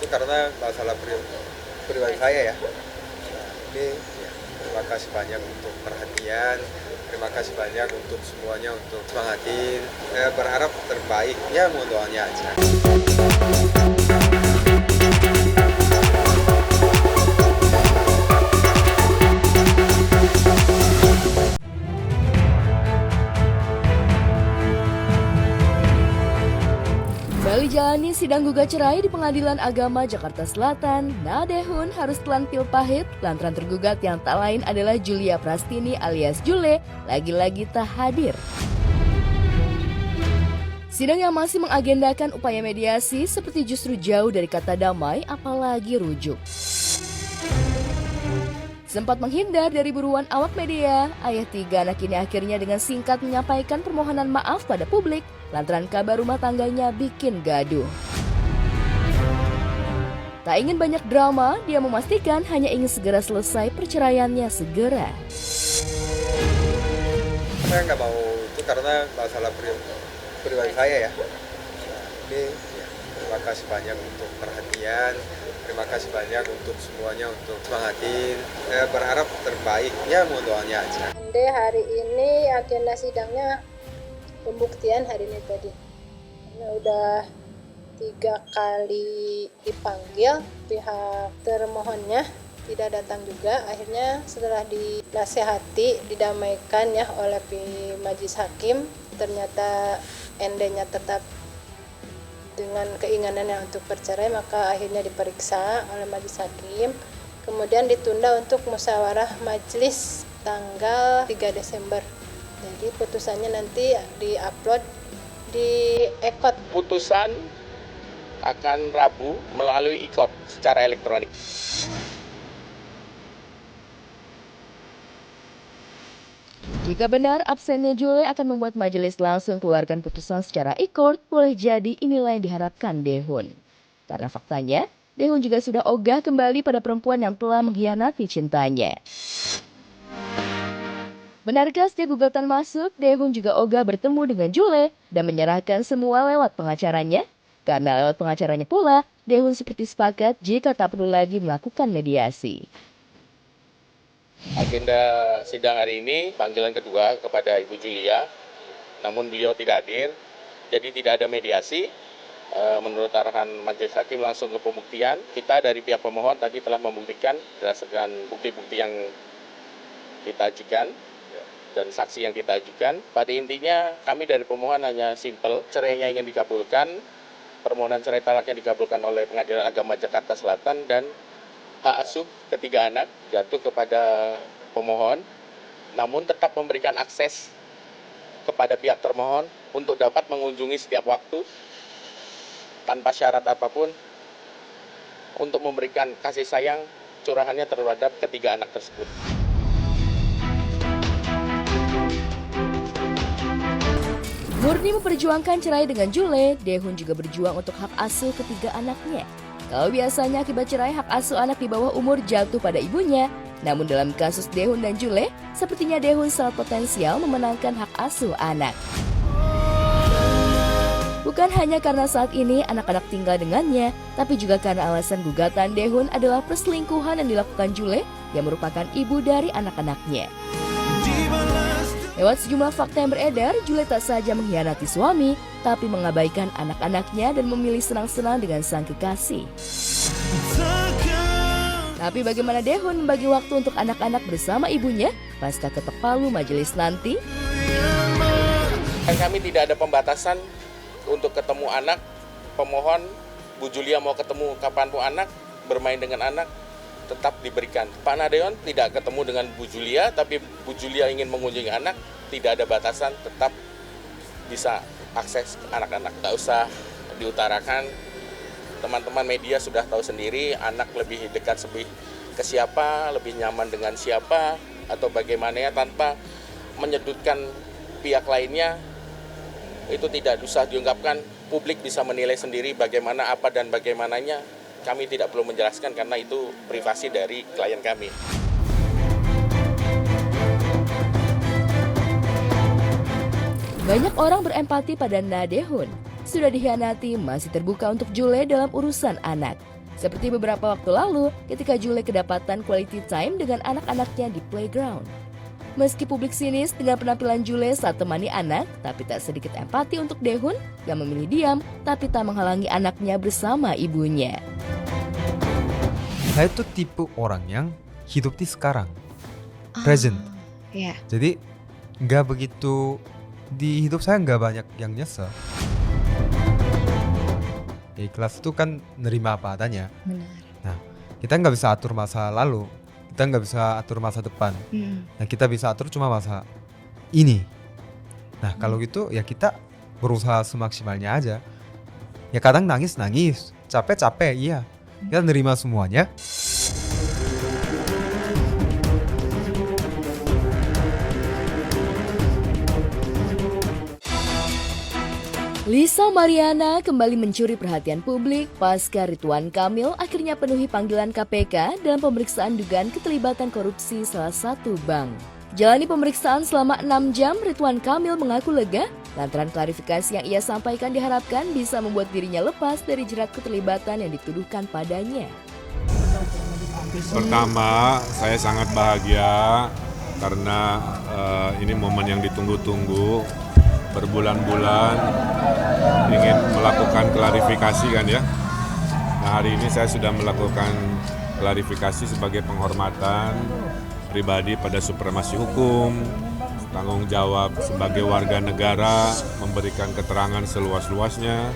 itu karena masalah pribadi saya ya. Nah, ini ya, terima kasih banyak untuk perhatian, terima kasih banyak untuk semuanya untuk semangatin. Saya berharap terbaik, ya mohon doanya aja. Kembali jalani sidang gugat cerai di Pengadilan Agama Jakarta Selatan, Nadehun harus telan pil pahit lantaran tergugat yang tak lain adalah Julia Prastini alias Jule lagi-lagi tak hadir. Sidang yang masih mengagendakan upaya mediasi seperti justru jauh dari kata damai apalagi rujuk. Sempat menghindar dari buruan awak media, ayah tiga anak ini akhirnya dengan singkat menyampaikan permohonan maaf pada publik lantaran kabar rumah tangganya bikin gaduh. Tak ingin banyak drama, dia memastikan hanya ingin segera selesai perceraiannya segera. Saya nggak mau itu karena masalah pribadi saya ya. Nah, ini ya, terima kasih banyak untuk perhatian, terima kasih banyak untuk semuanya untuk semangatin. Saya berharap terbaik, ya mohon doanya aja. Hari ini agenda sidangnya pembuktian hari ini tadi. Karena udah 3 kali dipanggil, pihak termohonnya tidak datang juga. Akhirnya setelah dinasihati, didamaikan ya oleh majelis hakim, ternyata ND-nya tetap dengan keinginannya untuk bercerai, maka akhirnya diperiksa oleh majelis hakim. Kemudian ditunda untuk musyawarah majelis tanggal 3 Desember. Jadi putusannya nanti di-upload di EKOT. Putusan akan Rabu melalui EKOT secara elektronik. Jika benar absennya Jule akan membuat majelis langsung keluarkan putusan secara e-court, boleh jadi inilah yang diharapkan Dehun. Karena faktanya, Dehun juga sudah ogah kembali pada perempuan yang telah mengkhianati cintanya. Benarkah setiap gugatan masuk, Dehun juga ogah bertemu dengan Jule dan menyerahkan semua lewat pengacaranya? Karena lewat pengacaranya pula, Dehun seperti sepakat jika tak perlu lagi melakukan mediasi. Agenda sidang hari ini panggilan kedua kepada Ibu Julia, namun beliau tidak hadir, jadi tidak ada mediasi. Menurut arahan majelis hakim langsung ke pembuktian. Kita dari pihak pemohon tadi telah membuktikan berdasarkan bukti-bukti yang kita ajukan dan saksi yang kita ajukan. Pada intinya kami dari pemohon hanya simpel, cerainya ingin dikabulkan, permohonan cerai talaknya dikabulkan oleh Pengadilan Agama Jakarta Selatan, dan hak asuh ketiga anak jatuh kepada pemohon, namun tetap memberikan akses kepada pihak termohon untuk dapat mengunjungi setiap waktu tanpa syarat apapun untuk memberikan kasih sayang curahannya terhadap ketiga anak tersebut. Murni memperjuangkan cerai dengan Jule, Dehun juga berjuang untuk hak asuh ketiga anaknya. Kalau biasanya akibat cerai hak asuh anak di bawah umur jatuh pada ibunya, namun dalam kasus Dehun dan Jule, sepertinya Dehun sangat potensial memenangkan hak asuh anak. Bukan hanya karena saat ini anak-anak tinggal dengannya, tapi juga karena alasan gugatan Dehun adalah perselingkuhan yang dilakukan Jule yang merupakan ibu dari anak-anaknya. Lewat sejumlah fakta yang beredar, Jule tak saja mengkhianati suami, tapi mengabaikan anak-anaknya dan memilih senang-senang dengan sang kekasih. Tapi bagaimana Dehun membagi waktu untuk anak-anak bersama ibunya pasca ketok palu majelis nanti? Kami tidak ada pembatasan untuk ketemu anak. Pemohon Bu Julia mau ketemu kapanpun anak, bermain dengan anak, tetap diberikan. Pak Nadeon tidak ketemu dengan Bu Julia, tapi Bu Julia ingin mengunjungi anak, tidak ada batasan, tetap bisa akses anak-anak. Tak usah diutarakan, teman-teman media sudah tahu sendiri anak lebih dekat ke siapa, lebih nyaman dengan siapa, atau bagaimana, tanpa menyudutkan pihak lainnya. Itu tidak usah diungkapkan, publik bisa menilai sendiri bagaimana, apa dan bagaimananya. Kami tidak perlu menjelaskan karena itu privasi dari klien kami. Banyak orang berempati pada Nadehun. Sudah dikhianati, masih terbuka untuk Jule dalam urusan anak. Seperti beberapa waktu lalu ketika Jule kedapatan quality time dengan anak-anaknya di playground. Meski publik sinis dengan penampilan Jule saat temani anak, tapi tak sedikit empati untuk Daehun yang memilih diam tapi tak menghalangi anaknya bersama ibunya. Saya tuh tipe orang yang hidup di sekarang, present. Iya. Jadi nggak begitu, di hidup saya nggak banyak yang nyesel. Ikhlas itu kan nerima apa adanya. Benar. Nah, kita nggak bisa atur masa lalu, kita nggak bisa atur masa depan. Nah, kita bisa atur cuma masa ini. Nah, kalau gitu ya kita berusaha semaksimalnya aja. Ya kadang nangis, capek, iya. Kita nerima semuanya. Lisa Mariana kembali mencuri perhatian publik pasca Ridwan Kamil akhirnya penuhi panggilan KPK dalam pemeriksaan dugaan keterlibatan korupsi salah satu bank. Jalani pemeriksaan selama 6 jam, Ridwan Kamil mengaku lega lantaran klarifikasi yang ia sampaikan diharapkan bisa membuat dirinya lepas dari jerat keterlibatan yang dituduhkan padanya. Pertama, saya sangat bahagia karena ini momen yang ditunggu-tunggu. Berbulan-bulan ingin melakukan klarifikasi kan ya. Nah, hari ini saya sudah melakukan klarifikasi sebagai penghormatan pribadi pada supremasi hukum, tanggung jawab sebagai warga negara, memberikan keterangan seluas-luasnya,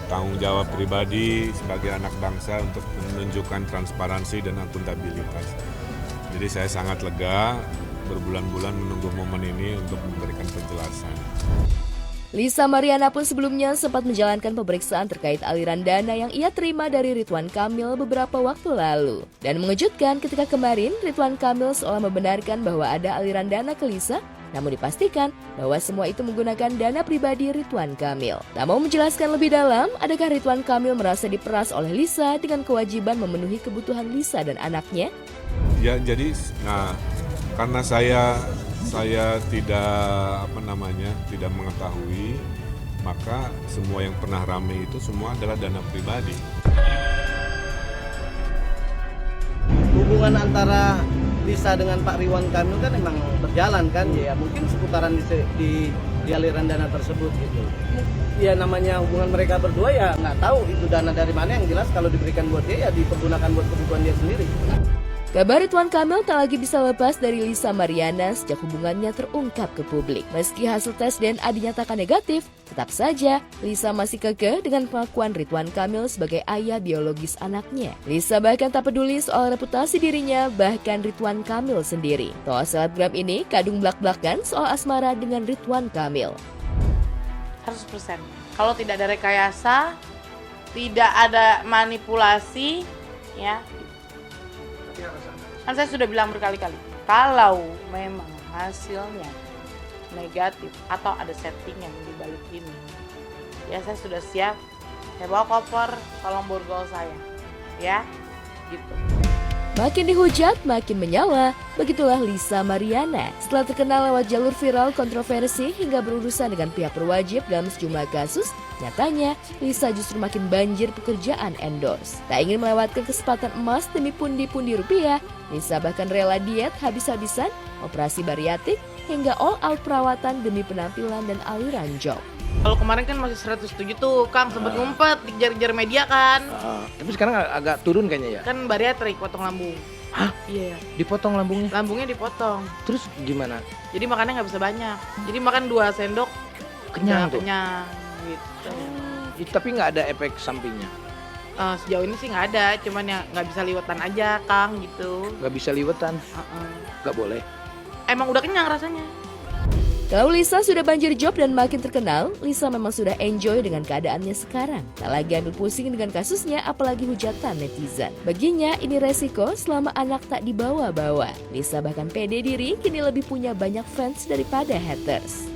tanggung jawab pribadi sebagai anak bangsa untuk menunjukkan transparansi dan akuntabilitas. Jadi saya sangat lega berbulan-bulan menunggu momen ini untuk memberikan penjelasan. Lisa Mariana pun sebelumnya sempat menjalankan pemeriksaan terkait aliran dana yang ia terima dari Ridwan Kamil beberapa waktu lalu. Dan mengejutkan ketika kemarin Ridwan Kamil seolah membenarkan bahwa ada aliran dana ke Lisa, namun dipastikan bahwa semua itu menggunakan dana pribadi Ridwan Kamil. Tak mau menjelaskan lebih dalam, adakah Ridwan Kamil merasa diperas oleh Lisa dengan kewajiban memenuhi kebutuhan Lisa dan anaknya? Ya, jadi karena saya tidak mengetahui, maka semua yang pernah rame itu semua adalah dana pribadi. Hubungan antara Lisa dengan Pak Ridwan Kamil kan memang berjalan kan ya, mungkin seputaran di aliran dana tersebut gitu. Ya namanya hubungan mereka berdua ya nggak tahu itu dana dari mana, yang jelas kalau diberikan buat dia ya dipergunakan buat kebutuhan dia sendiri. Kabar Ridwan Kamil tak lagi bisa lepas dari Lisa Mariana sejak hubungannya terungkap ke publik. Meski hasil tes DNA dinyatakan negatif, tetap saja Lisa masih kekeh dengan pengakuan Ridwan Kamil sebagai ayah biologis anaknya. Lisa bahkan tak peduli soal reputasi dirinya, bahkan Ridwan Kamil sendiri. Toh selebgram ini kadung blak-blakan soal asmara dengan Ridwan Kamil. 100%. Kalau tidak ada rekayasa, tidak ada manipulasi, ya. Kan saya sudah bilang berkali-kali, kalau memang hasilnya negatif atau ada settingan di balik ini, ya saya sudah siap, saya bawa koper, tolong borgol saya, ya, gitu. Makin dihujat, makin menyala. Begitulah Lisa Mariana. Setelah terkenal lewat jalur viral kontroversi hingga berurusan dengan pihak berwajib dalam sejumlah kasus, nyatanya Lisa justru makin banjir pekerjaan endorse. Tak ingin melewatkan kesempatan emas demi pundi-pundi rupiah, Lisa bahkan rela diet habis-habisan, operasi bariatik, hingga all out perawatan demi penampilan dan aliran job. Kalau kemarin kan masih 107 tuh, Kang, sempet ngumpet, dikejar-kejar media kan. Tapi sekarang agak turun kayaknya ya. Kan bariatrik, potong lambung. Hah? Iya, Dipotong lambungnya? lambungnya dipotong. Terus gimana? Jadi makannya nggak bisa banyak. Jadi makan 2 sendok, Kenyang udah tuh? kenyang, gitu. Tapi nggak ada efek sampingnya? Sejauh ini sih nggak ada, cuman ya nggak bisa liwetan aja, Kang, gitu. Nggak bisa liwetan? Nggak boleh? Emang udah kenyang rasanya. Kalau Lisa sudah banjir job dan makin terkenal, Lisa memang sudah enjoy dengan keadaannya sekarang. Tak lagi ambil pusing dengan kasusnya, apalagi hujatan netizen. Baginya, ini resiko selama anak tak dibawa-bawa. Lisa bahkan pede diri, kini lebih punya banyak fans daripada haters.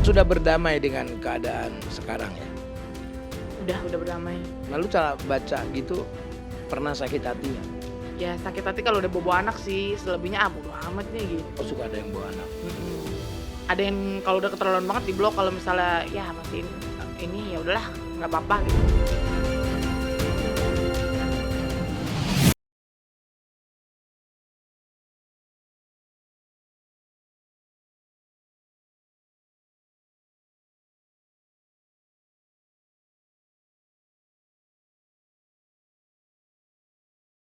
Sudah berdamai dengan keadaan sekarang ya? Udah berdamai. Lalu cara baca gitu, pernah sakit hati ya? Ya sakit hati kalau udah bobo anak sih, selebihnya bodo amat nih gitu. Oh, suka ada yang bawa anak? Ada yang kalau udah keterlaluan banget di blok, kalau misalnya ya masih ini ya udahlah nggak apa-apa gitu.